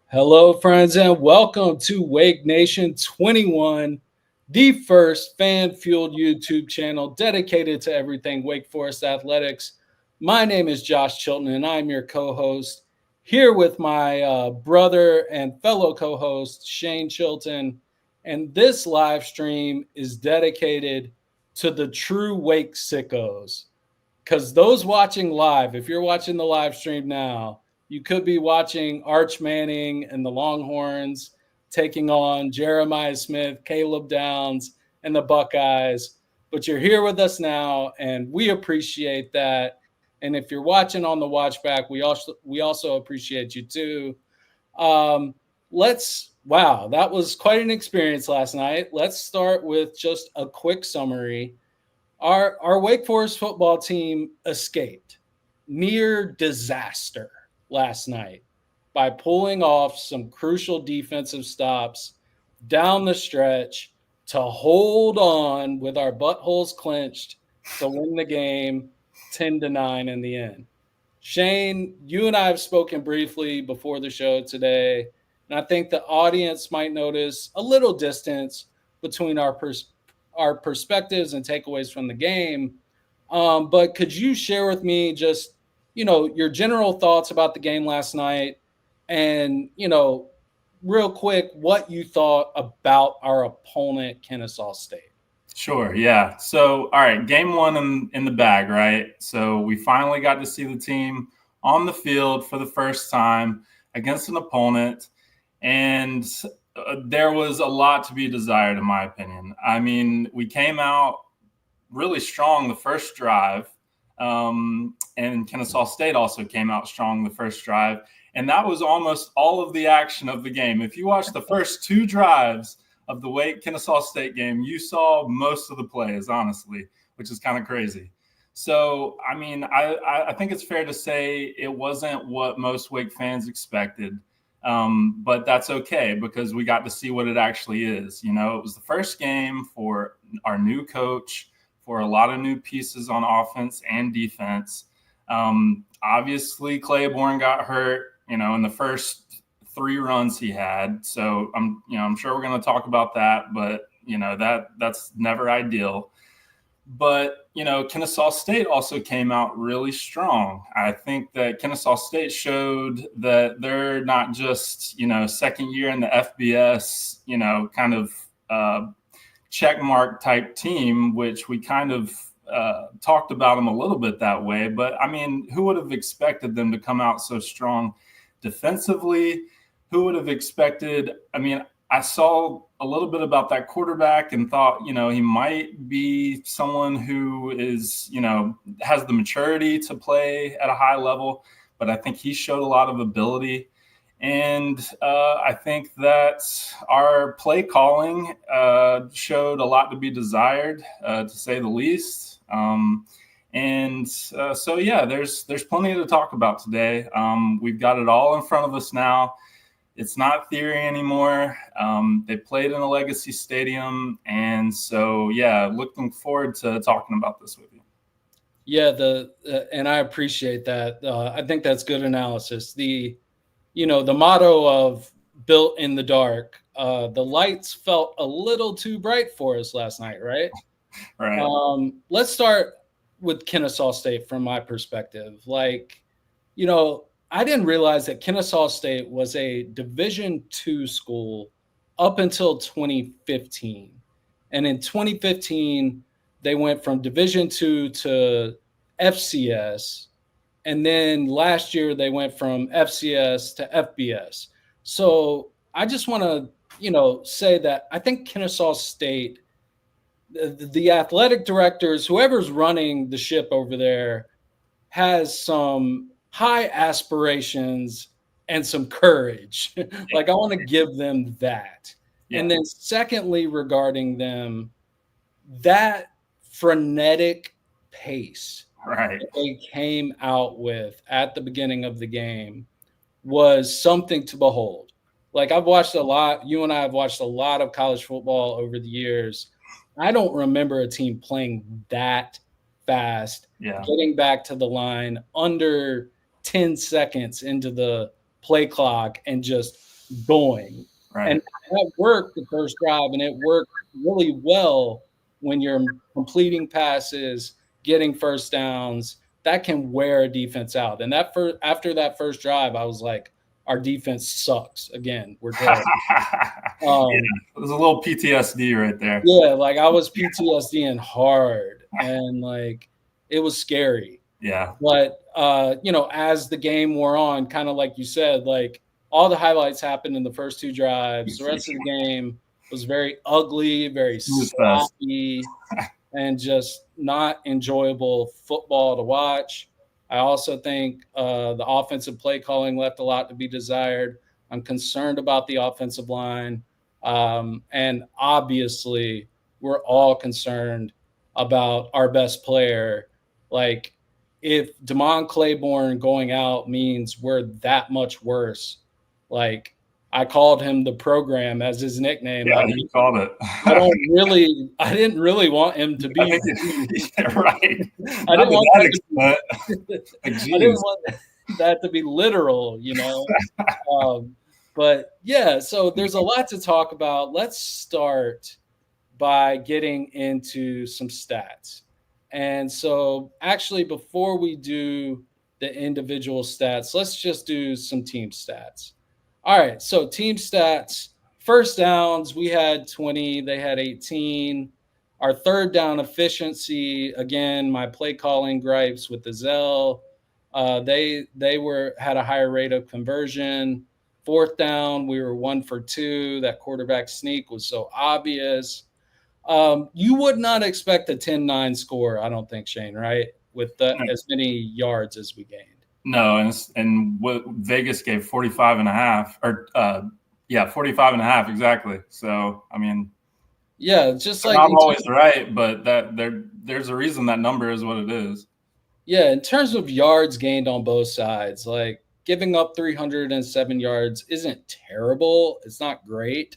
Hello, friends, and welcome to Wake Nation 21, the first fan fueled YouTube channel dedicated to everything Wake Forest athletics. My name is Josh Chilton, and I'm your co host here with my brother and fellow co host, Shane Chilton. And this live stream is dedicated to the true Wake sickos. Because those watching live, if you're watching the live stream now, you could be watching Arch Manning and the Longhorns taking on Jeremiah Smith, Caleb Downs, and the Buckeyes. But you're here with us now, and we appreciate that. And if you're watching on the watchback, we also appreciate you too. Um, wow, that was quite an experience last night. Let's start with just a quick summary. Our Wake Forest football team escaped near disaster last night by pulling off some crucial defensive stops down the stretch to hold on with our buttholes clenched to win the game 10-9 in the end. Shane, you and I have spoken briefly before the show today, and I think the audience might notice a little distance between our perspectives and takeaways from the game. But could you share with me just, your general thoughts about the game last night and, real quick, what you thought about our opponent, Kennesaw State? Sure, yeah. So, all right, game one in the bag, right? So we finally got to see the team on the field for the first time against an opponent, and there was a lot to be desired, in my opinion. I mean, we came out really strong the first drive, and Kennesaw State also came out strong the first drive, and that was almost all of the action of the game. If you watch the first two drives of the Wake Kennesaw State game, you saw most of the plays, honestly, which is kind of crazy. So, I mean, I think it's fair to say it wasn't what most Wake fans expected, but that's okay because we got to see what it actually is. You know, it was the first game for our new coach, for a lot of new pieces on offense and defense. Obviously, Claiborne got hurt, in the first three runs he had. So I'm sure we're going to talk about that, but that's never ideal. But, Kennesaw State also came out really strong. I think that Kennesaw State showed that they're not just, second year in the FBS, kind of check mark type team, which we kind of talked about them a little bit that way. But, I mean, who would have expected them to come out so strong defensively? Who would have expected? I mean, I saw a little bit about that quarterback and thought, he might be someone who is, has the maturity to play at a high level, but I think he showed a lot of ability. And I think that our play calling showed a lot to be desired, to say the least. So, yeah, there's plenty to talk about today. We've got it all in front of us now. It's not theory anymore. They played in a legacy stadium. And so, yeah, looking forward to talking about this with you. Yeah, and I appreciate that. I think that's good analysis. The motto of built in the dark, the lights felt a little too bright for us last night, right? Right. Let's start with Kennesaw State from my perspective. I didn't realize that Kennesaw State was a Division II school up until 2015. And in 2015, they went from Division II to FCS. And then last year, they went from FCS to FBS. So I just want to, say that I think Kennesaw State, the athletic directors, whoever's running the ship over there, has some high aspirations and some courage. I want to give them that. Yeah. And then secondly, regarding them, that frenetic pace that they came out with at the beginning of the game was something to behold. I've watched a lot, you and I have watched a lot of college football over the years. I don't remember a team playing that fast, getting back to the line under 10 seconds into the play clock and just going. And Right. that worked the first drive, and it worked really well when you're completing passes, getting first downs. That can wear a defense out. And after that first drive, I was like, our defense sucks. Again, we're dead. Yeah, there's a little PTSD right there. Yeah, like I was PTSDing hard, and like it was scary. Yeah. But as the game wore on, kind of like you said, like all the highlights happened in the first two drives. The rest of the game was very ugly, very Smooth fest. sloppy, and just not enjoyable football to watch. I also think the offensive play calling left a lot to be desired. I'm concerned about the offensive line. And obviously, we're all concerned about our best player. Like, if Damon Claiborne going out means we're that much worse, like, I called him the program as his nickname. Yeah, you called it. I didn't really want him to be. I think right. I Not didn't to want that that extent. I Like, didn't geez. want that to be literal, But yeah, so there's a lot to talk about. Let's start by getting into some stats. And so, actually, before we do the individual stats, let's just do some team stats. All right. So, team stats first downs, we had 20, they had 18. Our third down efficiency, again, my play calling gripes with the Zell. They had a higher rate of conversion. Fourth down, we were 1 for 2. That quarterback sneak was so obvious. You would not expect a 10-9 score, I don't think, Shane, right? With as many yards as we gained. No, and what Vegas gave 45 and a half, or 45 and a half exactly. So, I mean, yeah, just like I'm always right, but there's a reason that number is what it is. Yeah, in terms of yards gained on both sides, like giving up 307 yards isn't terrible. It's not great.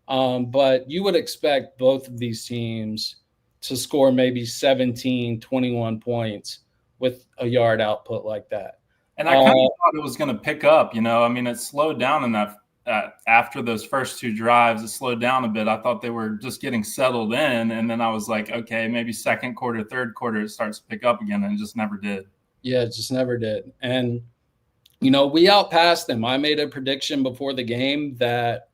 But you would expect both of these teams to score maybe 17, 21 points with a yard output like that. And I kind of thought it was going to pick up, I mean, it slowed down in that after those first two drives, it slowed down a bit. I thought they were just getting settled in. And then I was like, okay, maybe second quarter, third quarter, it starts to pick up again. And it just never did. Yeah, it just never did. And, we outpassed them. I made a prediction before the game that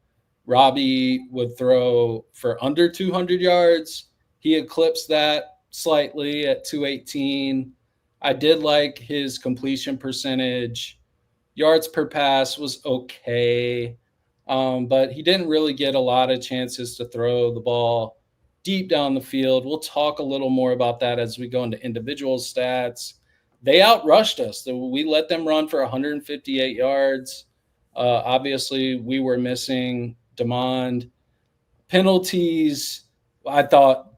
Robbie would throw for under 200 yards. He eclipsed that slightly at 218. I did like his completion percentage. Yards per pass was okay, but he didn't really get a lot of chances to throw the ball deep down the field. We'll talk a little more about that as we go into individual stats. They outrushed us. We let them run for 158 yards. Obviously, we were missing Demond. Penalties, I thought,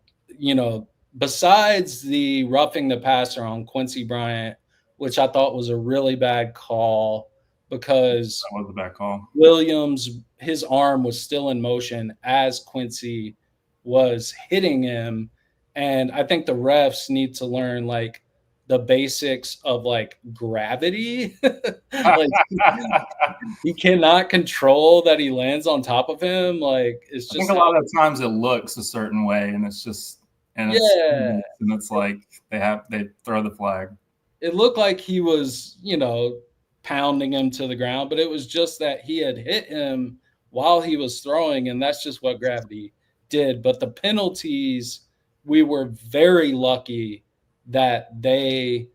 besides the roughing the passer on Quincy Bryant, which I thought was a really bad call because That was a bad call. Williams, his arm was still in motion as Quincy was hitting him. And I think the refs need to learn like the basics of like gravity. Like he cannot control that he lands on top of him. Like it's I just think a lot of times it looks a certain way, and it's just it's like they throw the flag. It looked like he was, pounding him to the ground, but it was just that he had hit him while he was throwing, and that's just what gravity did. But the penalties, we were very lucky that they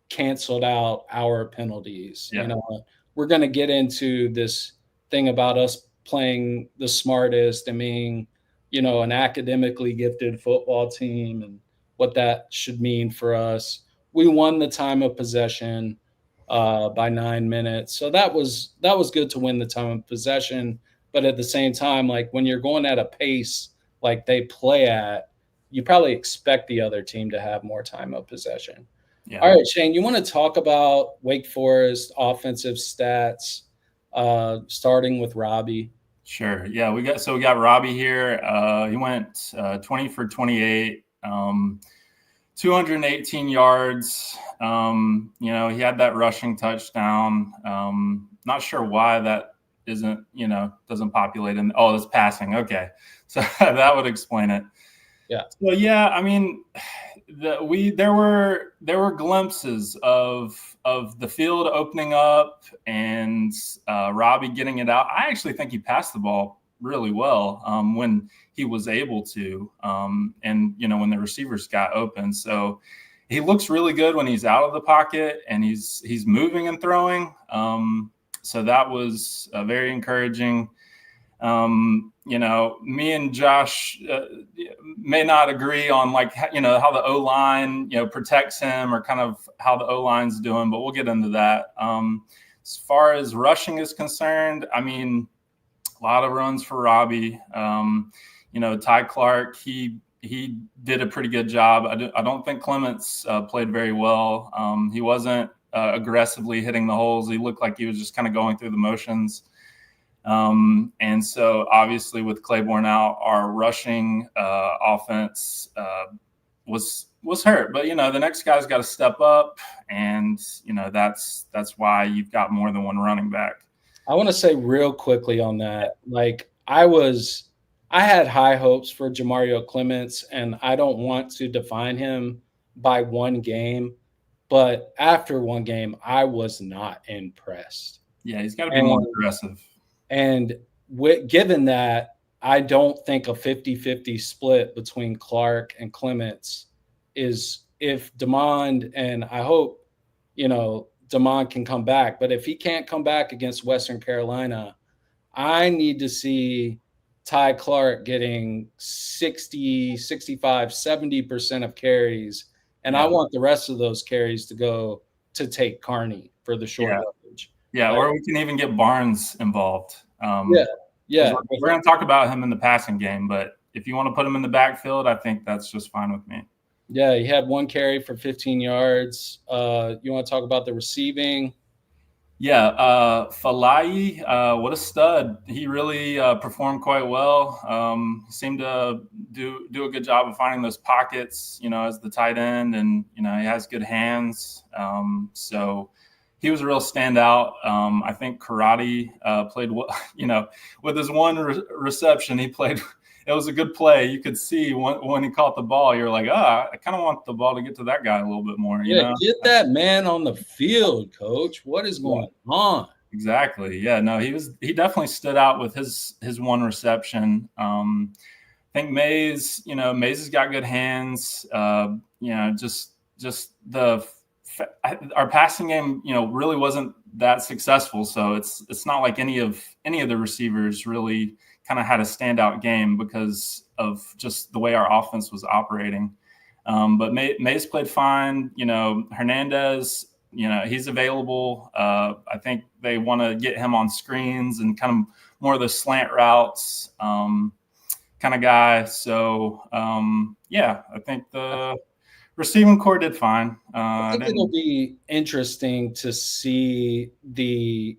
canceled out our penalties. Yeah. We're going to get into this thing about us playing the smartest and being, an academically gifted football team and what that should mean for us. We won the time of possession by 9 minutes, so that was good to win the time of possession. But at the same time, like when you're going at a pace like they play at, you probably expect the other team to have more time of possession. Yeah. All right, Shane, you want to talk about Wake Forest offensive stats, starting with Robbie? Sure. Yeah, we got Robbie here. He went 20 for 28, 218 yards. He had that rushing touchdown. Not sure why that isn't, doesn't populate in. Oh, it's passing. Okay. So that would explain it. Yeah. So yeah, I mean, there were glimpses of the field opening up and Robbie getting it out. I actually think he passed the ball really well when he was able to, and when the receivers got open. So he looks really good when he's out of the pocket and he's moving and throwing. So that was very encouraging. Me and Josh may not agree on how the O-line, protects him or kind of how the O-line's doing, but we'll get into that. As far as rushing is concerned, I mean, a lot of runs for Robbie. Ty Clark, he did a pretty good job. I don't think Clements played very well. He wasn't aggressively hitting the holes. He looked like he was just kind of going through the motions. And so obviously with Claiborne out, our rushing offense was hurt. But the next guy's got to step up, and that's why you've got more than one running back. I want to say real quickly on that, I had high hopes for Jamario Clements, and I don't want to define him by one game, but after one game, I was not impressed. Yeah, he's got to be more aggressive. And given that, I don't think a 50-50 split between Clark and Clements is, if Demond, and I hope, Demond can come back, but if he can't come back against Western Carolina, I need to see Ty Clark getting 60, 65, 70% of carries. And I want the rest of those carries to go to Tate Carney for the short yardage. Yeah, or we can even get Barnes involved. Yeah. We're going to talk about him in the passing game, but if you want to put him in the backfield, I think that's just fine with me. Yeah, he had one carry for 15 yards. You want to talk about the receiving? Yeah, Falai, what a stud. He really performed quite well. He seemed to do a good job of finding those pockets, as the tight end, and, he has good hands. So he was a real standout. I think Karate played well, with his one reception, he played. It was a good play. You could see when he caught the ball, you're like, I kind of want the ball to get to that guy a little bit more. Get that man on the field, coach. What is going on? Exactly. Yeah, no, he definitely stood out with his one reception. I think Mays has got good hands. Just our passing game, really wasn't that successful. So it's not like any of the receivers really kind of had a standout game because of just the way our offense was operating. But Mays played fine. Hernandez, he's available. I think they want to get him on screens and kind of more of the slant routes kind of guy. So, I think the receiving core did fine. I think it'll be interesting to see the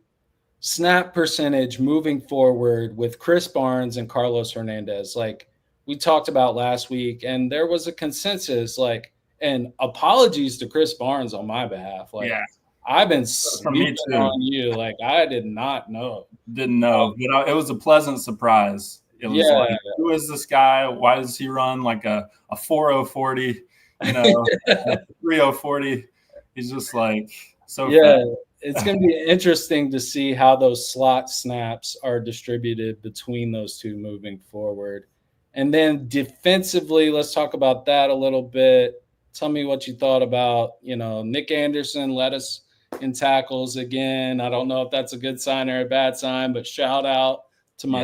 snap percentage moving forward with Chris Barnes and Carlos Hernandez. Like we talked about last week, and there was a consensus, and apologies to Chris Barnes on my behalf. I've been sleeping on you. I did not know. Didn't know. But it was a pleasant surprise. It was who is this guy? Why does he run like a 4.040, a 3.040? He's just so fast. It's going to be interesting to see how those slot snaps are distributed between those two moving forward. And then defensively, let's talk about that a little bit. Tell me what you thought about, Nick Anderson led us in tackles again. I don't know if that's a good sign or a bad sign, but shout out to my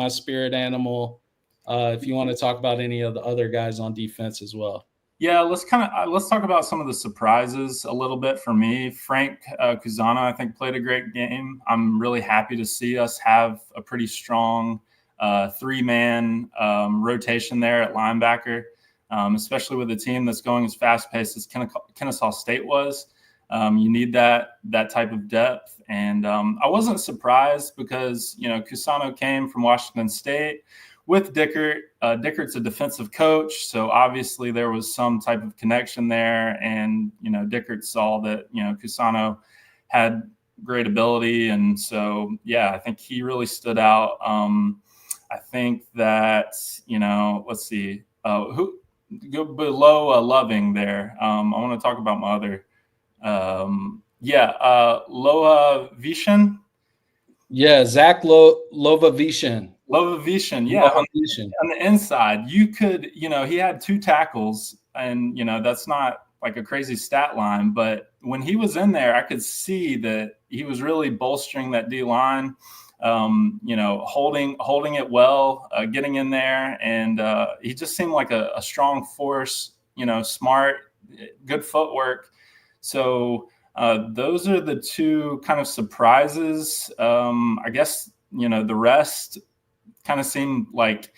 spirit animal. If you want to talk about any of the other guys on defense as well. Yeah, let's talk about some of the surprises a little bit for me. Frank Cusano, I think, played a great game. I'm really happy to see us have a pretty strong three-man rotation there at linebacker, especially with a team that's going as fast-paced as Kennesaw State was. You need that type of depth. And I wasn't surprised because, Cusano came from Washington State with Dickert. Dickert's a defensive coach, so obviously there was some type of connection there. And, Dickert saw that, Cusano had great ability. And so, yeah, I think he really stood out. I think that, let's see, who go below Loving there. I want to talk about my other, Loa Vishen. Yeah, Zach Lovavishin. Lovavishin, yeah. Lovavishin. On the inside, you could, he had 2 tackles, and, that's not like a crazy stat line, but when he was in there, I could see that he was really bolstering that D line, holding it well, getting in there. And he just seemed like a strong force, smart, good footwork. So those are the 2 kind of surprises. I guess, the rest kind of seemed like,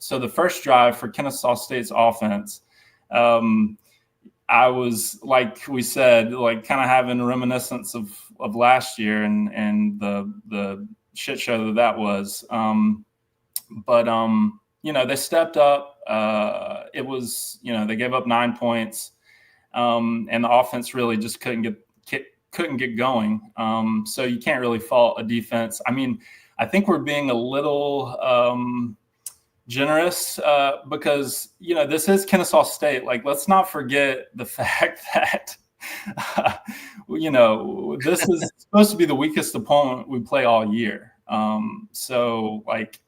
so the first drive for Kennesaw State's offense, I was, like we said, like kind of having reminiscence of last year and the shit show that was. But they stepped up. It was, they gave up 9 points, and the offense really just couldn't get going. So you can't really fault a defense. I mean, I think we're being a little generous because, this is Kennesaw State. Like, let's not forget the fact that, this is supposed to be the weakest opponent we play all year. So, like,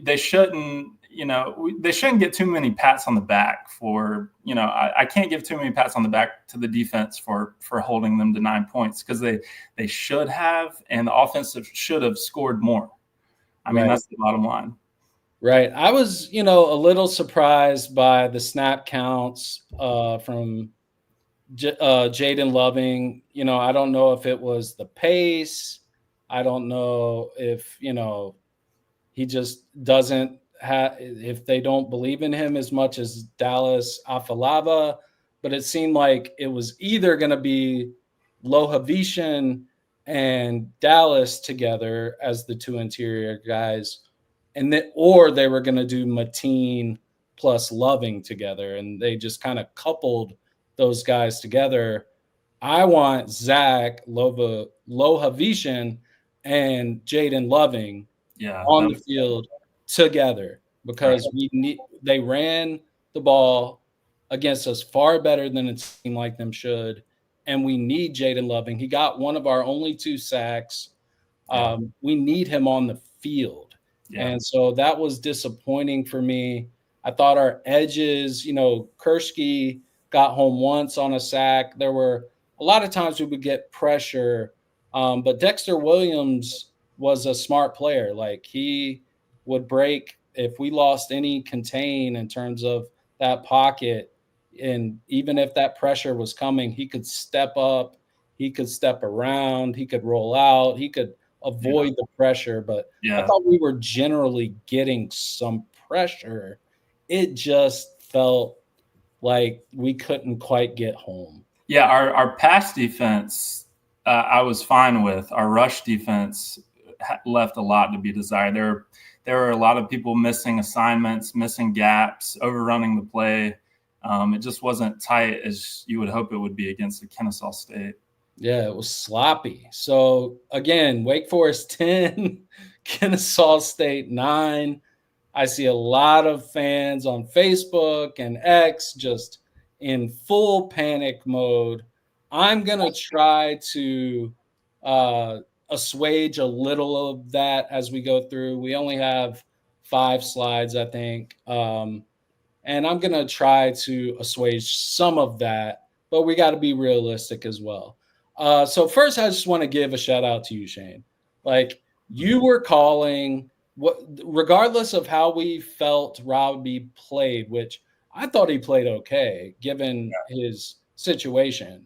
they shouldn't get too many pats on the back for, I can't give too many pats on the back to the defense for holding them to 9 points, because they should have, and the offense should have scored more. I mean, that's the bottom line. Right. I was, a little surprised by the snap counts from Jaden Loving. I don't know if it was the pace. I don't know if, he just doesn't if they don't believe in him as much as Dallas Afalava, but it seemed like it was either going to be Lohavishan and Dallas together as the 2 interior guys, or they were going to do Mateen plus Loving together, and they just kind of coupled those guys together. I want Zach Lohavishan and Jaden Loving on the field together, because they ran the ball against us far better than it seemed like them should, and we need Jaden Loving. He got one of our only 2 sacks. We need him on the field, and so that was disappointing for me. I thought our edges, Kurski got home once on a sack. There were a lot of times we would get pressure, but Dexter Williams was a smart player. Like, he would break if we lost any contain in terms of that pocket. And even if that pressure was coming, he could step up, he could step around, he could roll out, he could avoid the pressure. But I thought we were generally getting some pressure. It just felt like we couldn't quite get home. Yeah, our pass defense, I was fine with. Our rush defense left a lot to be desired. There were a lot of people missing assignments, missing gaps, overrunning the play. It just wasn't tight as you would hope it would be against the Kennesaw State. Yeah, it was sloppy. So, again, Wake Forest 10, Kennesaw State 9. I see a lot of fans on Facebook and X just in full panic mode. I'm going to try to assuage a little of that as we go through. We only have 5 slides, I think. And I'm going to try to assuage some of that, but we got to be realistic as well. So first, I just want to give a shout out to you, Shane. Like, you were calling regardless of how we felt Robbie played, which I thought he played okay given his situation.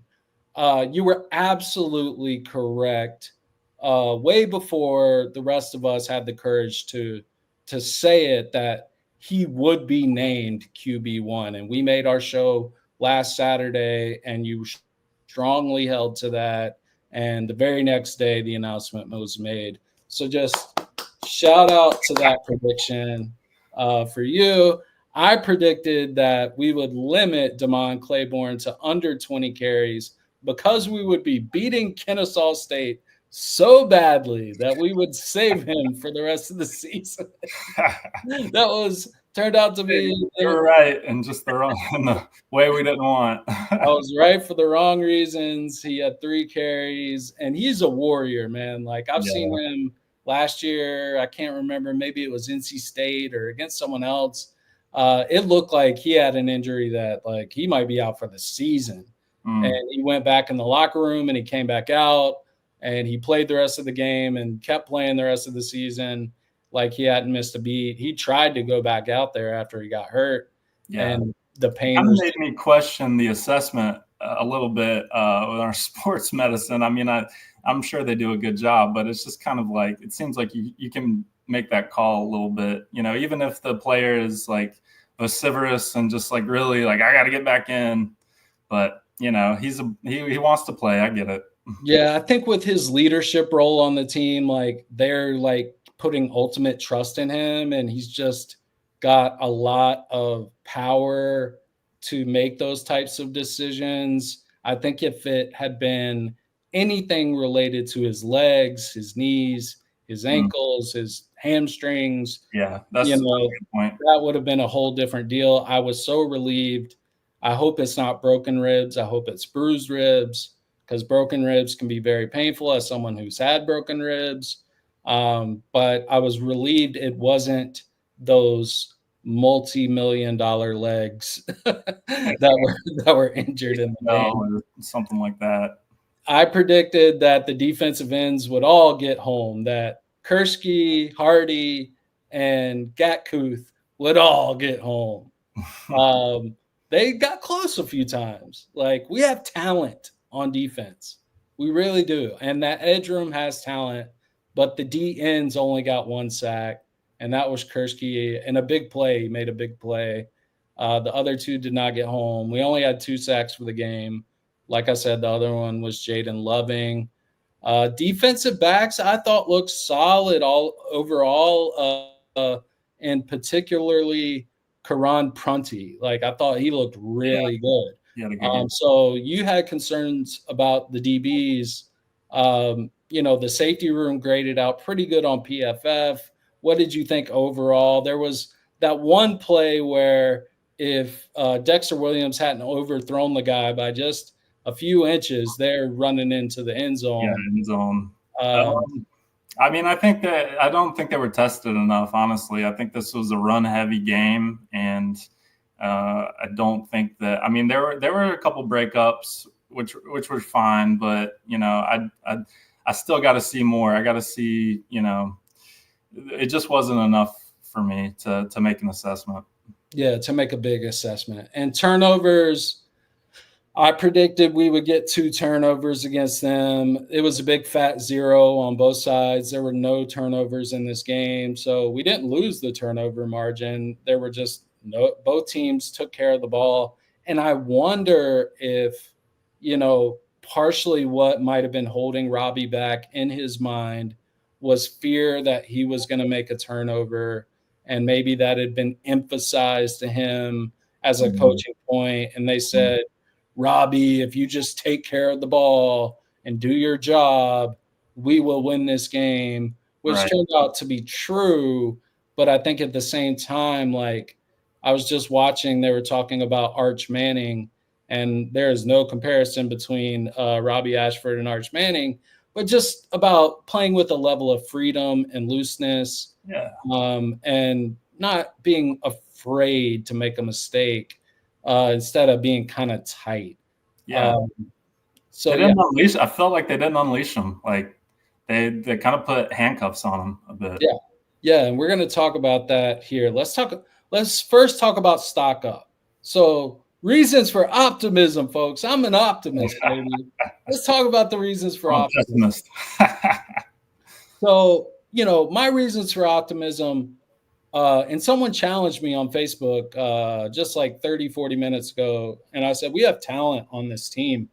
You were absolutely correct. Way before the rest of us had the courage to say it, that he would be named QB1. And we made our show last Saturday, and you strongly held to that. And the very next day, the announcement was made. So just shout out to that prediction for you. I predicted that we would limit Damon Claiborne to under 20 carries because we would be beating Kennesaw State so badly that we would save him for the rest of the season. That was turned out to be. You're right, and just the wrong in the way we didn't want. I was right for the wrong reasons. He had 3 carries, and he's a warrior, man. Like I've seen him last year. I can't remember. Maybe it was NC State or against someone else. It looked like he had an injury that like he might be out for the season. And he went back in the locker room and he came back out and he played the rest of the game and kept playing the rest of the season like he hadn't missed a beat. He tried to go back out there after he got hurt. And the pain kind of made me question the assessment a little bit with our sports medicine. I mean, I'm sure they do a good job, but it's just kind of like, it seems like you can make that call a little bit, you know, even if the player is like vociferous and just like really like, I got to get back in. But, you know, he wants to play. I get it. Yeah, I think with his leadership role on the team, like they're like putting ultimate trust in him, and he's just got a lot of power to make those types of decisions. I think if it had been anything related to his legs, his knees, his ankles, his hamstrings, that's a good point. That would have been a whole different deal. I was so relieved. I hope it's not broken ribs. I hope it's bruised ribs, because broken ribs can be very painful as someone who's had broken ribs. But I was relieved it wasn't those multi-million-dollar legs that were injured in the game. Or something like that. I predicted that the defensive ends would all get home, that Kursky, Hardy, and Gatkuth would all get home. They got close a few times. Like, we have talent on defense. We really do. And that edge room has talent, but the D ends only got 1 sack, and that was Kursky. And a big play, he made a big play. The other 2 did not get home. We only had 2 sacks for the game. Like I said, the other one was Jaden Loving. Defensive backs, I thought looked solid all overall, and particularly Karan Prunty. Like, I thought he looked really good. So you had concerns about the DBs. You know, the safety room graded out pretty good on PFF. What did you think overall? There was that one play where if Dexter Williams hadn't overthrown the guy by just a few inches, they're running into the end zone. Yeah, end zone. I mean, I don't think they were tested enough, honestly. I think this was a run-heavy game, and I don't think that. I mean, there were a couple breakups, which were fine, but you know, I still got to see more. I got to see, you know, it just wasn't enough for me to make an assessment. Yeah, to make a big assessment. And turnovers, I predicted we would get 2 turnovers against them. It was a big fat 0 on both sides. There were no turnovers in this game. So we didn't lose the turnover margin. There were just both teams took care of the ball. And I wonder if, you know, partially what might have been holding Robbie back in his mind was fear that he was going to make a turnover. And maybe that had been emphasized to him as a coaching point. And they said, Robbie, if you just take care of the ball and do your job, we will win this game, which turned out to be true. But I think at the same time, like, I was just watching, they were talking about Arch Manning, and there is no comparison between Robbie Ashford and Arch Manning, but just about playing with a level of freedom and looseness, and not being afraid to make a mistake. Instead of being kind of tight. So they didn't unleash. I felt like they didn't unleash him. Like they kind of put handcuffs on him a bit. Yeah, and we're going to talk about that here. Let's first talk about stock up. So reasons for optimism, folks. I'm an optimist, baby. Let's talk about the reasons for optimism. So, you know, my reasons for optimism. And someone challenged me on Facebook just like 30, 40 minutes ago. And I said, we have talent on this team.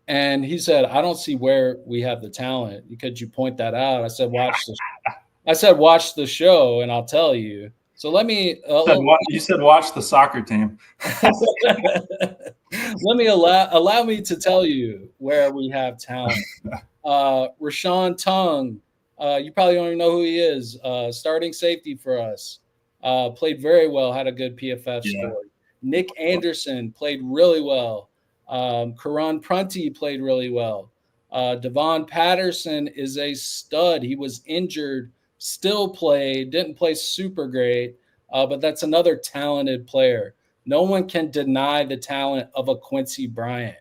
And he said, I don't see where we have the talent. Could you point that out? I said, watch the show and I'll tell you. So let me. You said watch the soccer team. allow me to tell you where we have talent. Rashawn Tongue, you probably don't even know who he is. Starting safety for us, played very well, had a good PFF Yeah, score. Nick Anderson played really well. Karan Prunty played really well. Devon Patterson is a stud. He was injured, still played, didn't play super great, but that's another talented player. No one can deny the talent of a Quincy Bryant.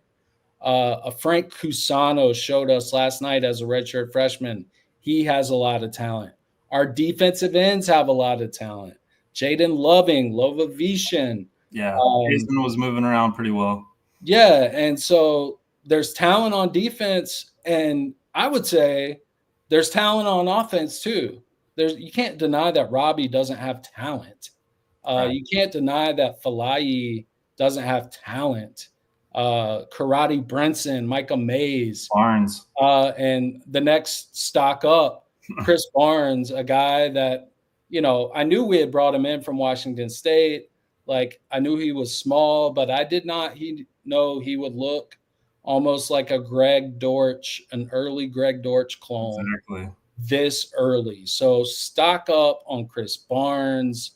A Frank Cusano showed us last night as a redshirt freshman. He has a lot of talent. Our defensive ends have a lot of talent. Jaden Loving, Lova Vishen. yeah. Um, Jason was moving around pretty well. yeah, and so there's talent on defense, and I would say there's talent on offense too. You can't deny that Robbie doesn't have talent. Right. You can't deny that Falai doesn't have talent. Karate Brenson, Micah Mays, Barnes. and the next stock up, Chris Barnes, a guy that, I knew we had brought him in from Washington State. Like, I knew he was small, but I did not know he would look almost like a Greg Dortch, an early Greg Dortch clone Exactly. this early. So stock up on Chris Barnes.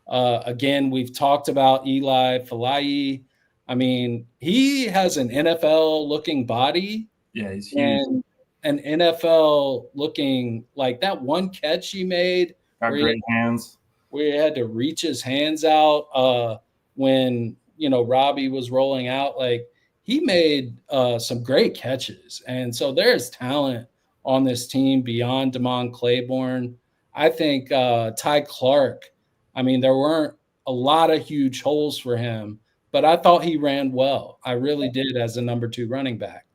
Again, we've talked about Eli Falai. I mean, he has an NFL looking body Yeah, he's huge. and an NFL looking like that one catch he made Got where he, great hands. where he had to reach his hands out when Robbie was rolling out. Like, he made some great catches, and so there's talent on this team beyond Damon Claiborne. I think Ty Clark. I mean, there weren't a lot of huge holes for him, but I thought he ran well. I really did as a number 2 running back,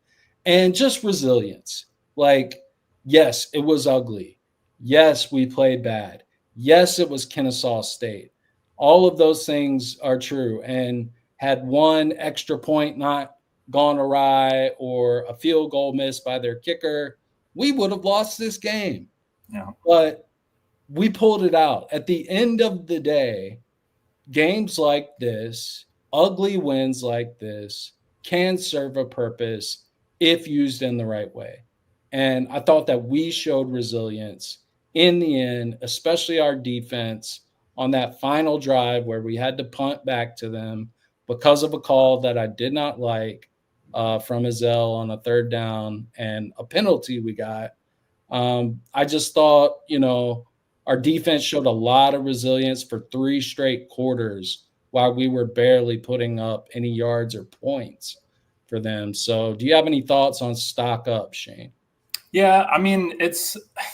and just resilience. Like, yes, it was ugly. Yes, we played bad. Yes, it was Kennesaw State. All of those things are true. And had one extra point not gone awry or a field goal missed by their kicker, we would have lost this game. Yeah. But we pulled it out. At the end of the day, games like this, ugly wins like this, can serve a purpose if used in the right way. And I thought that we showed resilience in the end, especially our defense on that final drive where we had to punt back to them because of a call that I did not like from Izell on a third down and a penalty we got. I just thought, our defense showed a lot of resilience for 3 straight quarters while we were barely putting up any yards or points for them. So, do you have any thoughts on stock up, Shane? Yeah, I mean, I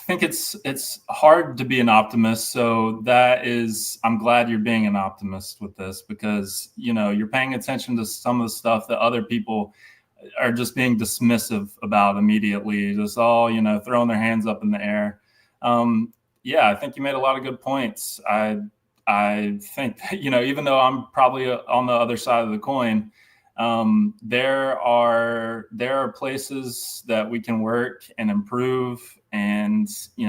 think it's hard to be an optimist. So I'm glad you're being an optimist with this because, you're paying attention to some of the stuff that other people are just being dismissive about immediately, just all, throwing their hands up in the air. Yeah, I think you made a lot of good points. I think that, even though I'm probably on the other side of the coin, there are places that we can work and improve and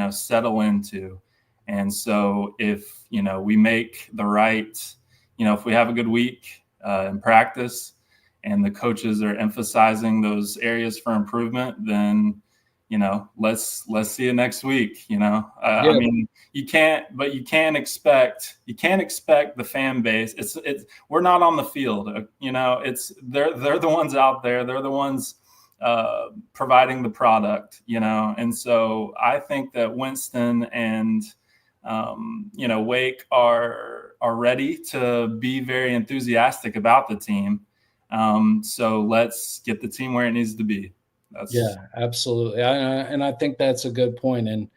settle into. And so if we make the right, if we have a good week in practice and the coaches are emphasizing those areas for improvement, then let's see you next week. Yeah. I mean, you can't expect the fan base. We're not on the field. They're the ones out there. They're the ones providing the product. And so I think that Winston and Wake are ready to be very enthusiastic about the team. So let's get the team where it needs to be. Yeah, absolutely. And I think that's a good point. And,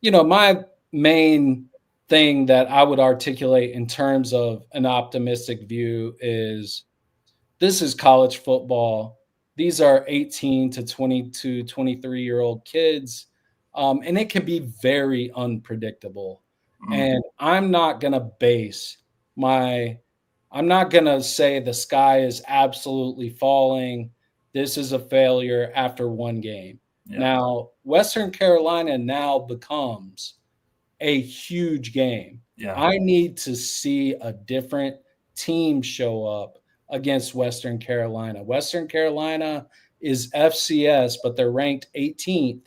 my main thing that I would articulate in terms of an optimistic view is this is college football. These are 18 to 22, 23-year-old kids. And it can be very unpredictable. And I'm not going to I'm not going to say the sky is absolutely falling. This is a failure after one game. Yeah. Now, Western Carolina now becomes a huge game. Yeah. I need to see a different team show up against Western Carolina. Western Carolina is FCS, but they're ranked 18th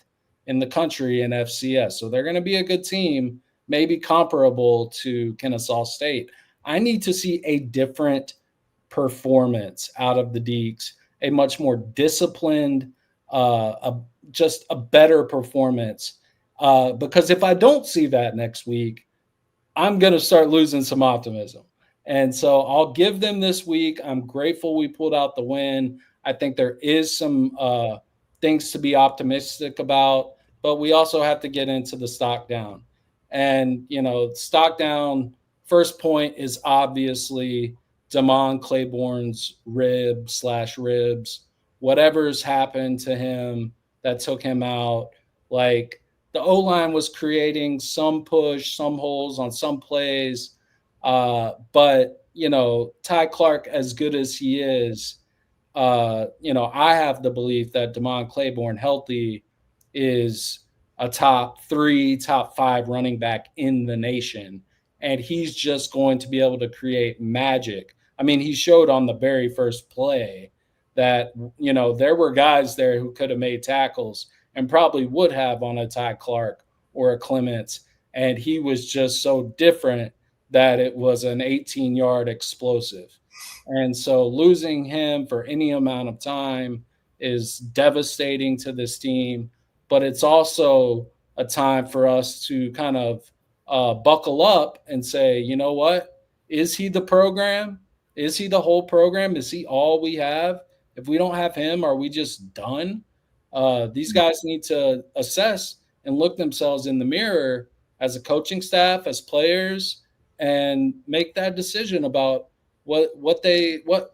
in the country in FCS. So they're going to be a good team, maybe comparable to Kennesaw State. I need to see a different performance out of the Deacs, a much more disciplined, just a better performance. Because if I don't see that next week, I'm going to start losing some optimism. And so I'll give them this week. I'm grateful we pulled out the win. I think there is some things to be optimistic about, but we also have to get into the stock down. And, stock down, first point is obviously Damon Claiborne's ribs. Whatever's happened to him that took him out, like, the O-line was creating some push, some holes on some plays. But, Ty Clark, as good as he is, I have the belief that Damon Claiborne healthy is a top 3, top 5 running back in the nation. And he's just going to be able to create magic. I mean, he showed on the very first play that, there were guys there who could have made tackles and probably would have on a Ty Clark or a Clements. And he was just so different that it was an 18-yard explosive. And so losing him for any amount of time is devastating to this team. But it's also a time for us to kind of buckle up and say, you know what? Is he the program? Is he the whole program? Is he all we have? If we don't have him, are we just done? These guys need to assess and look themselves in the mirror as a coaching staff, as players, and make that decision about what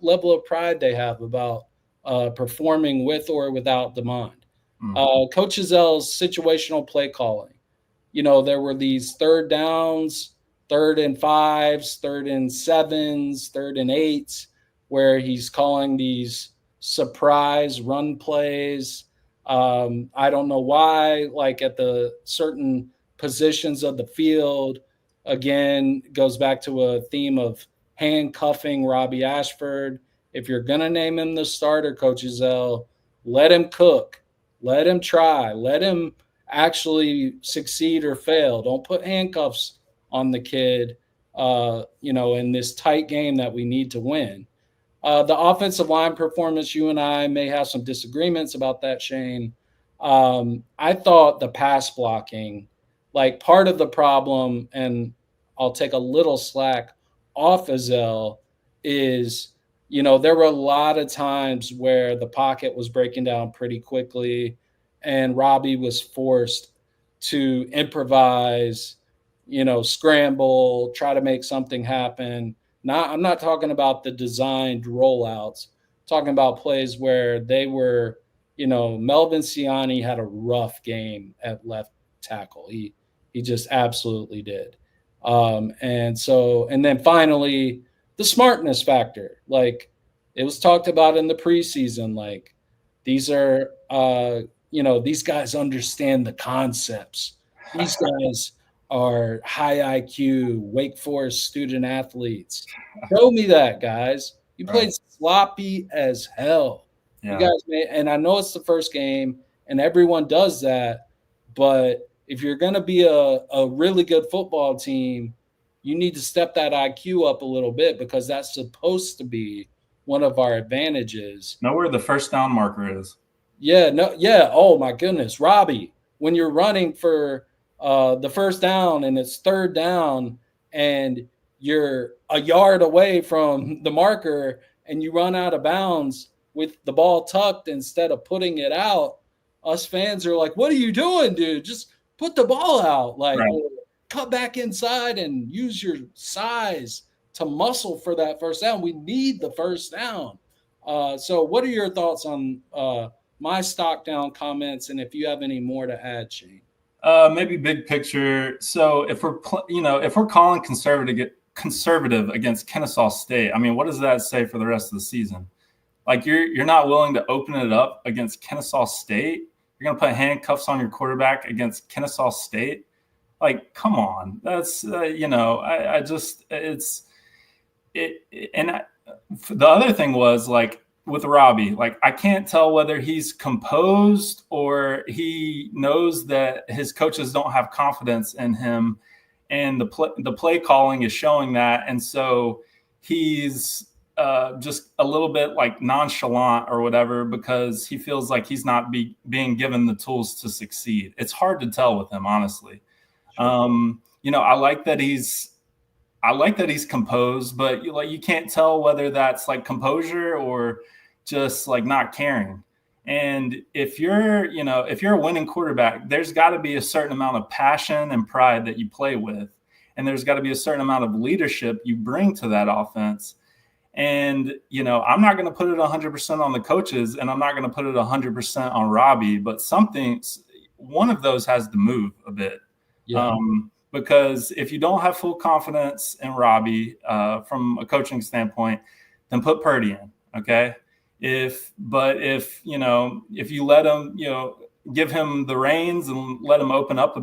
level of pride they have about performing with or without Demond. Coach Ezel's situational play calling. There were these third downs, 3rd and 5s, 3rd and 7s, 3rd and 8s, where he's calling these surprise run plays. I don't know why, like at the certain positions of the field, again, goes back to a theme of handcuffing Robbie Ashford. If you're going to name him the starter, Coach Ezel, let him cook, let him try, let him actually succeed or fail. Don't put handcuffs on the kid, in this tight game that we need to win. The offensive line performance, you and I may have some disagreements about that, Shane. I thought the pass blocking, like part of the problem, and I'll take a little slack off Ezel, is, there were a lot of times where the pocket was breaking down pretty quickly and Robbie was forced to improvise, scramble, try to make something happen. I'm not talking about the designed rollouts. I'm talking about plays where they were, Melvin Ciani had a rough game at left tackle. He just absolutely did. And then finally, the smartness factor. Like, it was talked about in the preseason. Like, these are, these guys understand the concepts. These guys are high IQ, Wake Forest student athletes. Show me that, guys. You played sloppy as hell. Yeah. You guys and I know it's the first game, and everyone does that, but if you're going to be a really good football team, you need to step that IQ up a little bit, because that's supposed to be one of our advantages. Know where the first down marker is. Yeah. Oh, my goodness. Robbie, when you're running for the first down and it's 3rd down and you're a yard away from the marker and you run out of bounds with the ball tucked instead of putting it out, us fans are like, what are you doing, dude? Just put the ball out. Like, cut back inside and use your size to muscle for that first down. We need the first down. So what are your thoughts on my stock down comments, and if you have any more to add, Shane? Maybe big picture. So if we're calling conservative against Kennesaw State, I mean, what does that say for the rest of the season? Like, you're not willing to open it up against Kennesaw State. You're going to put handcuffs on your quarterback against Kennesaw State. Like, come on. That's the other thing was like with Robbie, like I can't tell whether he's composed or he knows that his coaches don't have confidence in him, and the play calling is showing that, and so he's just a little bit like nonchalant or whatever because he feels like he's not being given the tools to succeed. It's hard to tell with him, honestly. Sure. I like that he's composed, but you can't tell whether that's like composure or just like not caring. And if you're a winning quarterback, there's got to be a certain amount of passion and pride that you play with, and there's got to be a certain amount of leadership you bring to that offense. And I'm not going to put it 100% on the coaches, and I'm not going to put it 100% on Robbie, but one of those has to move a bit. Yeah. Because if you don't have full confidence in Robbie from a coaching standpoint, then put Purdy in. Okay. If you let him, give him the reins and let him open up, a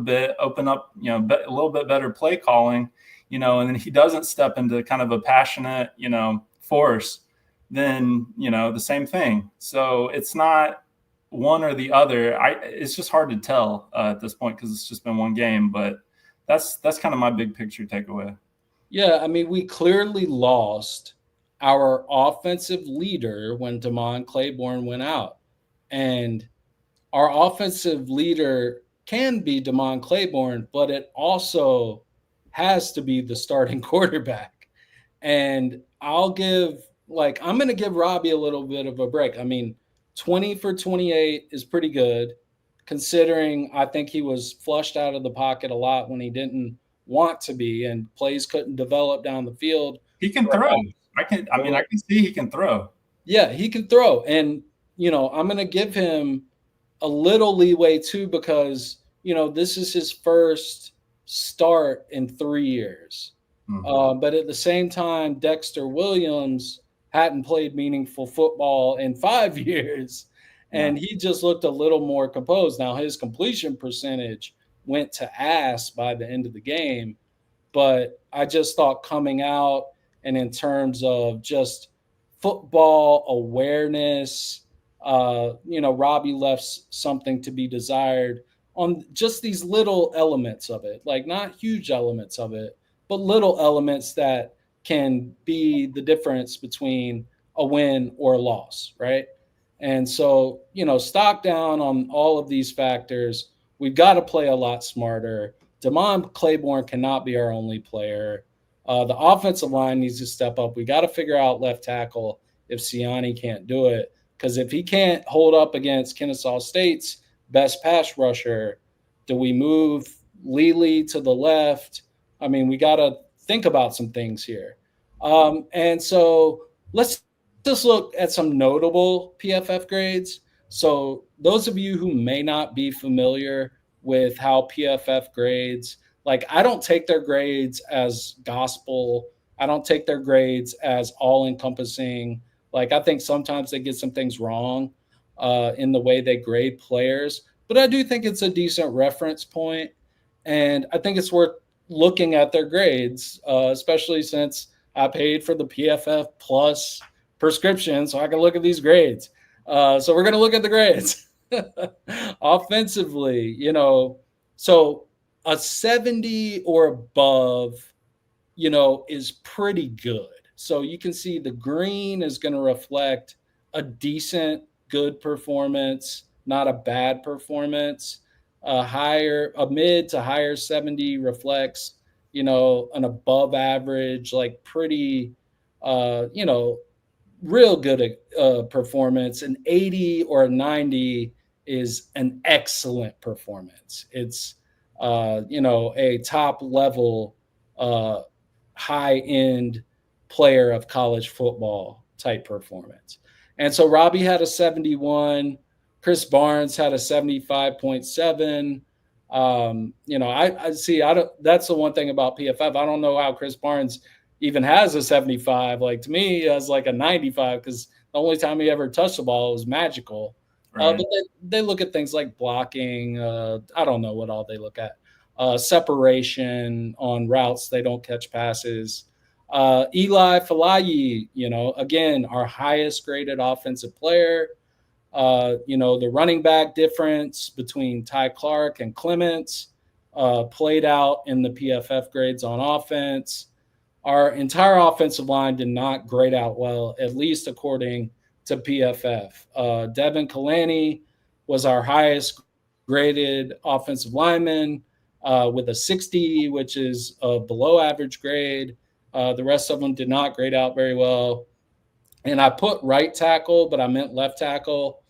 little bit better play calling, and then he doesn't step into kind of a passionate, force, then, the same thing. So it's not one or the other. It's just hard to tell at this point because it's just been one game, but that's kind of my big picture takeaway. Yeah, I mean, we clearly lost our offensive leader when Damon Claiborne went out. And our offensive leader can be Damon Claiborne, but it also has to be the starting quarterback. And I'm going to give Robbie a little bit of a break. I mean, 20 for 28 is pretty good considering I think he was flushed out of the pocket a lot when he didn't want to be, and plays couldn't develop down the field. He can throw. I can see he can throw. Yeah, he can throw. And, I'm going to give him a little leeway too, because, this is his first start in 3 years. Mm-hmm. But at the same time, Dexter Williams hadn't played meaningful football in 5 years. And he just looked a little more composed. Now, his completion percentage went to ass by the end of the game. But I just thought coming out and in terms of just football awareness, Robbie left something to be desired on just these little elements of it, like not huge elements of it, but little elements that can be the difference between a win or a loss, right? And so, stock down on all of these factors. We've got to play a lot smarter. Damon Claiborne cannot be our only player. The offensive line needs to step up. We got to figure out left tackle if Siani can't do it. Because if he can't hold up against Kennesaw State's best pass rusher, do we move Lely to the left? I mean, we got to think about some things here. And so let's just look at some notable PFF grades. So those of you who may not be familiar with how PFF grades, like I don't take their grades as gospel. I don't take their grades as all encompassing. Like I think sometimes they get some things wrong in the way they grade players, but I do think it's a decent reference point. And I think it's worth looking at their grades, especially since I paid for the PFF Plus prescription so I can look at these grades. So we're going to look at the grades. Offensively, so a 70 or above, is pretty good. So you can see the green is going to reflect a decent, good performance, not a bad performance. A mid to higher 70 reflects, an above average, like pretty, real good performance. An 80 or a 90 is an excellent performance. It's, a top level, high end player of college football type performance. And so Robbie had a 71. Chris Barnes had a 75.7. I see. I don't. That's the one thing about PFF. I don't know how Chris Barnes even has a 75. Like to me, he has like a 95 because the only time he ever touched the ball was magical. Right. But they look at things like blocking. I don't know what all they look at. Separation on routes. They don't catch passes. Eli Falayi, again, our highest graded offensive player. The running back difference between Ty Clark and Clements played out in the PFF grades on offense. Our entire offensive line did not grade out well, at least according to PFF. Devin Kalani was our highest graded offensive lineman with a 60, which is a below average grade. The rest of them did not grade out very well. And I put right tackle, but I meant left tackle.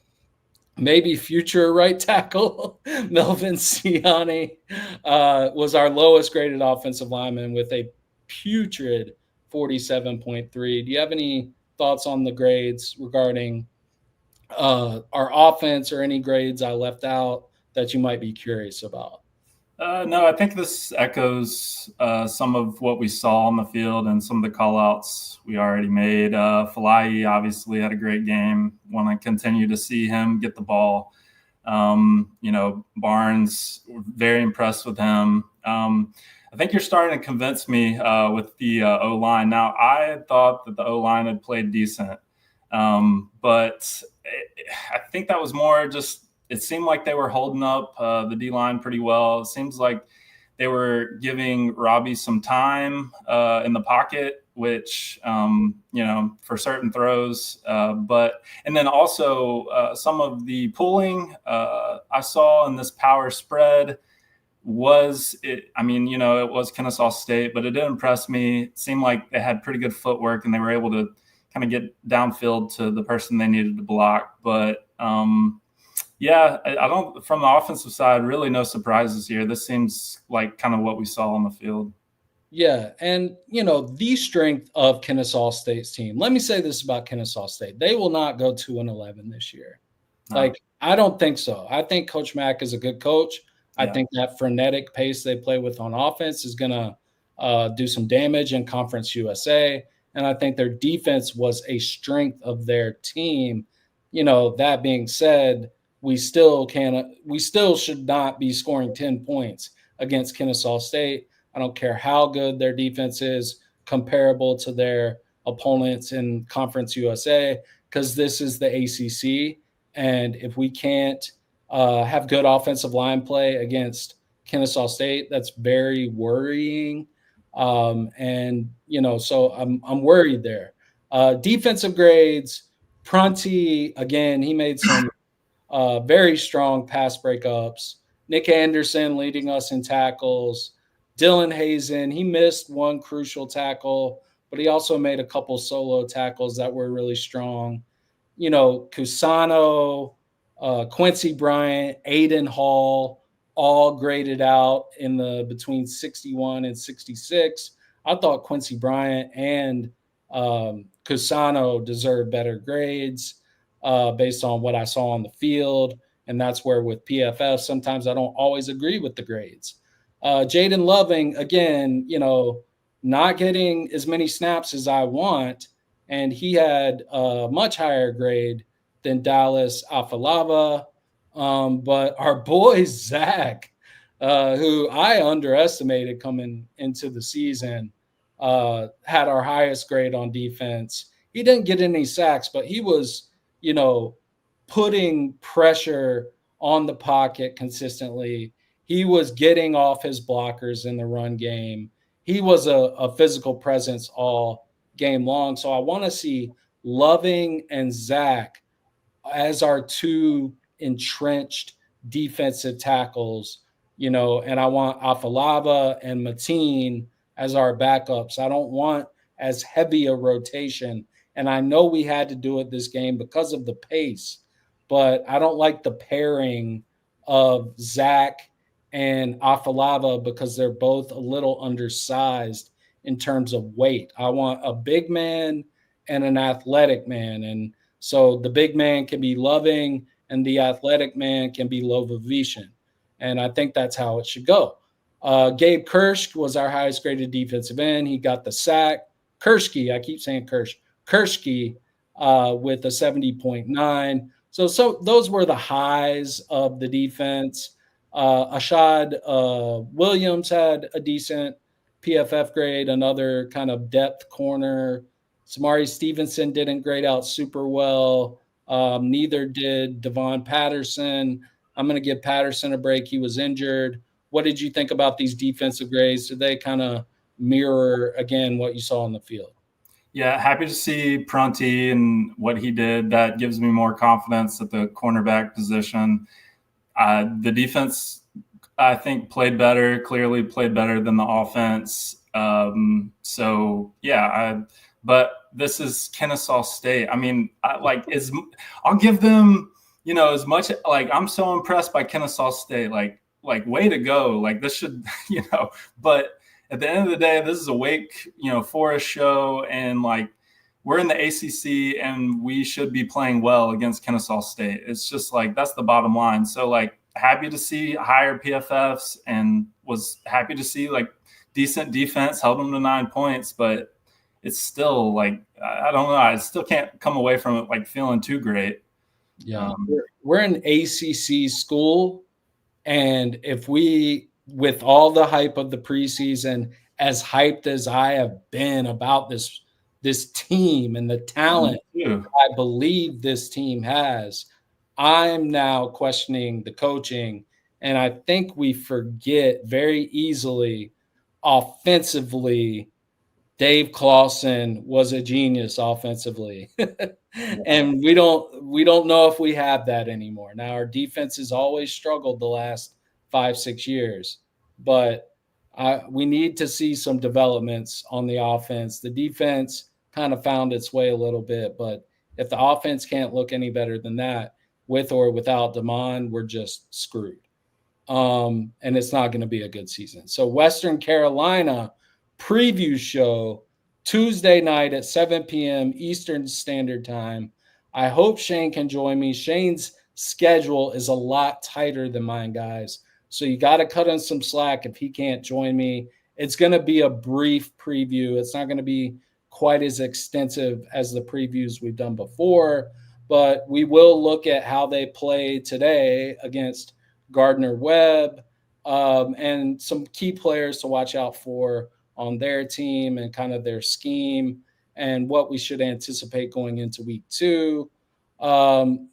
Maybe future right tackle Melvin Siani was our lowest graded offensive lineman with a putrid 47.3. Do you have any thoughts on the grades regarding our offense or any grades I left out that you might be curious about? No, I think this echoes some of what we saw on the field and some of the call-outs we already made. Falai obviously had a great game. Want to continue to see him get the ball. Barnes, very impressed with him. I think you're starting to convince me with the O-line. Now, I thought that the O-line had played decent, but I think that was more just – it seemed like they were holding up the D-line pretty well. It seems like they were giving Robbie some time in the pocket, which, for certain throws. And then also some of the pulling I saw in this power spread was it. I mean, it was Kennesaw State, but it did impress me. It seemed like they had pretty good footwork and they were able to kind of get downfield to the person they needed to block. But yeah, I don't, from the offensive side, really no surprises here. This seems like kind of what we saw on the field. Yeah. And, the strength of Kennesaw State's team, let me say this about Kennesaw State. They will not go 2-11 this year. No. I don't think so. I think Coach Mack is a good coach. Yeah. I think that frenetic pace they play with on offense is going to do some damage in Conference USA. And I think their defense was a strength of their team. That being said, we still should not be scoring 10 points against Kennesaw State. I don't care how good their defense is comparable to their opponents in Conference USA, because this is the ACC. And if we can't have good offensive line play against Kennesaw State, that's very worrying. So I'm worried there. Defensive grades, Prunty, again, he made some very strong pass breakups. Nick Anderson leading us in tackles. Dylan Hazen, he missed one crucial tackle, but he also made a couple solo tackles that were really strong. Cusano, Quincy Bryant, Aiden Hall, all graded out in the between 61 and 66. I thought Quincy Bryant and Cusano deserved better grades based on what I saw on the field. And that's where with PFF, sometimes I don't always agree with the grades. Jaden Loving, again, not getting as many snaps as I want. And he had a much higher grade than Dallas Afalava. But our boy, Zach, who I underestimated coming into the season, had our highest grade on defense. He didn't get any sacks, but he was, putting pressure on the pocket consistently. He was getting off his blockers in the run game. He was a physical presence all game long. So I want to see Loving and Zach as our two entrenched defensive tackles, and I want Afalava and Mateen as our backups. I don't want as heavy a rotation. And I know we had to do it this game because of the pace, but I don't like the pairing of Zach and Afalava because they're both a little undersized in terms of weight. I want a big man and an athletic man. And so the big man can be Loving and the athletic man can be Lovovichon. And I think that's how it should go. Gabe Kirsch was our highest graded defensive end. He got the sack. Kershke, I keep saying Kershke with a 70.9. So those were the highs of the defense. Ashad Williams had a decent PFF grade, another kind of depth corner. Samari Stevenson didn't grade out super well. Neither did Devon Patterson. I'm going to give Patterson a break. He was injured. What did you think about these defensive grades? Did they kind of mirror, again, what you saw on the field? Yeah, happy to see Prunty and what he did. That gives me more confidence at the cornerback position. The defense, I think, clearly played better than the offense. But this is Kennesaw State. I mean, I'll give them, as much, I'm so impressed by Kennesaw State, like way to go. Like this should, but at the end of the day, this is a Wake, Forest show, and we're in the ACC and we should be playing well against Kennesaw State. It's just that's the bottom line. So happy to see higher PFFs and was happy to see decent defense, held them to 9 points, but it's still I don't know. I still can't come away from it feeling too great. Yeah, we're an ACC school, and if we, with all the hype of the preseason, as hyped as I have been about this team and the talent I believe this team has, I'm now questioning the coaching. And I think we forget very easily offensively, Dave Clawson was a genius offensively. And we don't know if we have that anymore. Now our defense has always struggled the last 5-6 years, but we need to see some developments on the offense. The defense kind of found its way a little bit, but if the offense can't look any better than that, with or without Damon, we're just screwed. And it's not going to be a good season. So Western Carolina preview show Tuesday night at 7 p.m. Eastern Standard Time. I hope Shane can join me. Shane's schedule is a lot tighter than mine, guys. So you got to cut him some slack if he can't join me. It's going to be a brief preview. It's not going to be quite as extensive as the previews we've done before, but we will look at how they play today against Gardner-Webb, and some key players to watch out for on their team and kind of their scheme and what we should anticipate going into week 2.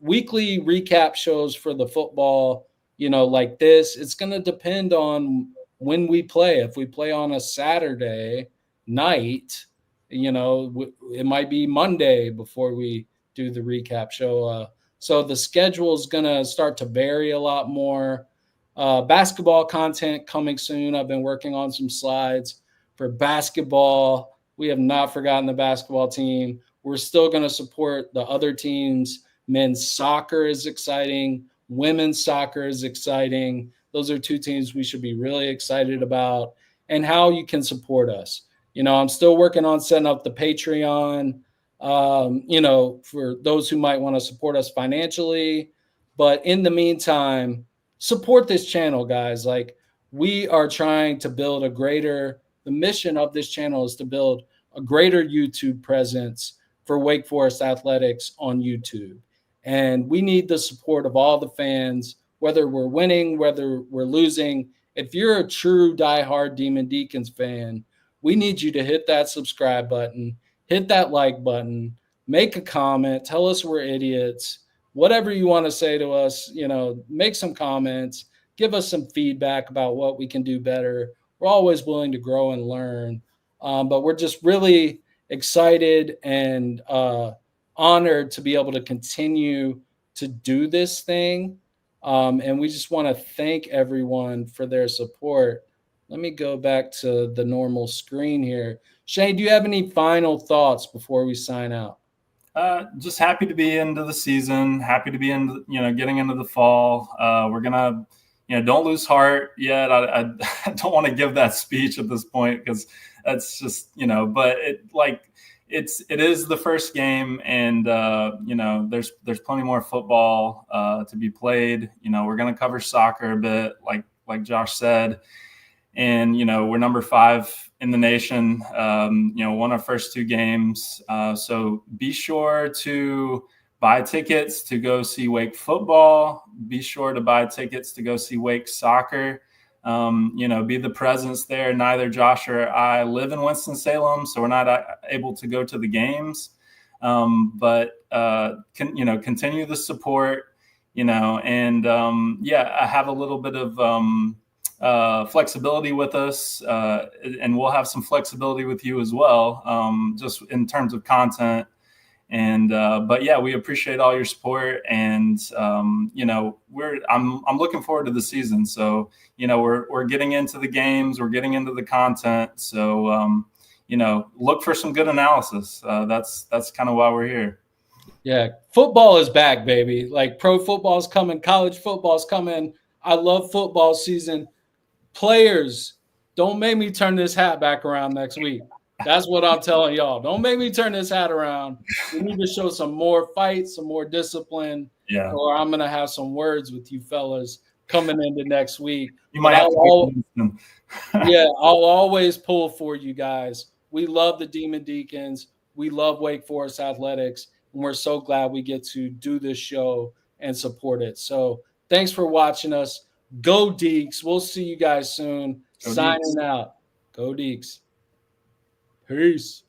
Weekly recap shows for the football, like this, it's going to depend on when we play. If we play on a Saturday night, it might be Monday before we do the recap show. So the schedule is going to start to vary a lot more. Basketball content coming soon. I've been working on some slides for basketball. We have not forgotten the basketball team. We're still going to support the other teams. Men's soccer is exciting. Women's soccer is exciting. Those are 2 teams we should be really excited about, and how you can support us. I'm still working on setting up the Patreon, for those who might want to support us financially. But in the meantime, support this channel, guys. We are trying to build the mission of this channel is to build a greater YouTube presence for Wake Forest athletics on YouTube. And we need the support of all the fans, whether we're winning, whether we're losing. If you're a true diehard Demon Deacons fan, we need you to hit that subscribe button, hit that like button, make a comment, tell us we're idiots, whatever you want to say to us, make some comments, give us some feedback about what we can do better. We're always willing to grow and learn, but we're just really excited and honored to be able to continue to do this thing. And we just want to thank everyone for their support. Let me go back to the normal screen here. Shane, do you have any final thoughts before we sign out? Just happy to be into the season. Happy to be getting into the fall. We're gonna, don't lose heart yet. I don't want to give that speech at this point because that's just, but it is the first game, and there's plenty more football to be played. We're gonna cover soccer a bit, like Josh said. And, we're number 5 in the nation, won our first 2 games. So be sure to buy tickets to go see Wake football. Be sure to buy tickets to go see Wake soccer. be the presence there. Neither Josh or I live in Winston-Salem, so we're not able to go to the games. But continue the support, and I have a little bit of flexibility with us, and we'll have some flexibility with you as well, just in terms of content. And but yeah, we appreciate all your support, and I'm looking forward to the season. So we're getting into the games, we're getting into the content. So look for some good analysis. That's kind of why we're here. Yeah, football is back, baby. Like pro football is coming, college football is coming. I love football season. Players, don't make me turn this hat back around next week. That's what I'm telling y'all. Don't make me turn this hat around. We need to show some more fight, some more discipline, or I'm going to have some words with you fellas coming into next week. You might have to I'll always pull for you guys. We love the Demon Deacons. We love Wake Forest Athletics, and we're so glad we get to do this show and support it. So thanks for watching us. Go Deeks. We'll see you guys soon. Signing out. Go Deeks. Peace.